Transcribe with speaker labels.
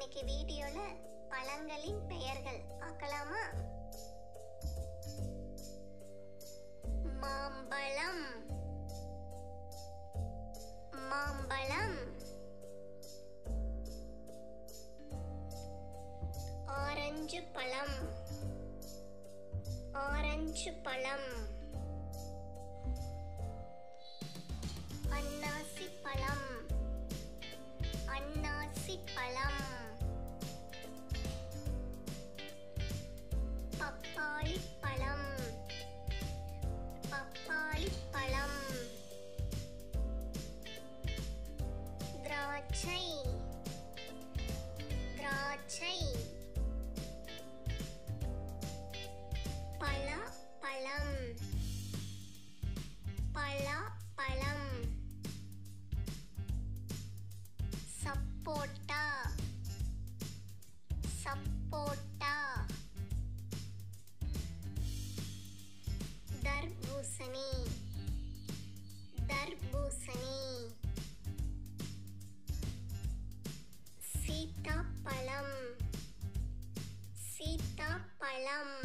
Speaker 1: இன்னைக்கு வீடியோல பழங்களின் பெயர்கள் பார்க்கலாமா? மாம்பழம், மாம்பழம். ஆரஞ்சு பழம், ஆரஞ்சு பழம். அன்னாசி பழம், அன்னாசி பழம். பப்பாளி பழம், பப்பாளி பழம். திராட்சை, திராட்சை. பழம், பழம். சப்போட்டா, சப்போட்டா. தர்பூசணி, தர்பூசணி. சீதாப்பழம், சீதாப்பழம்.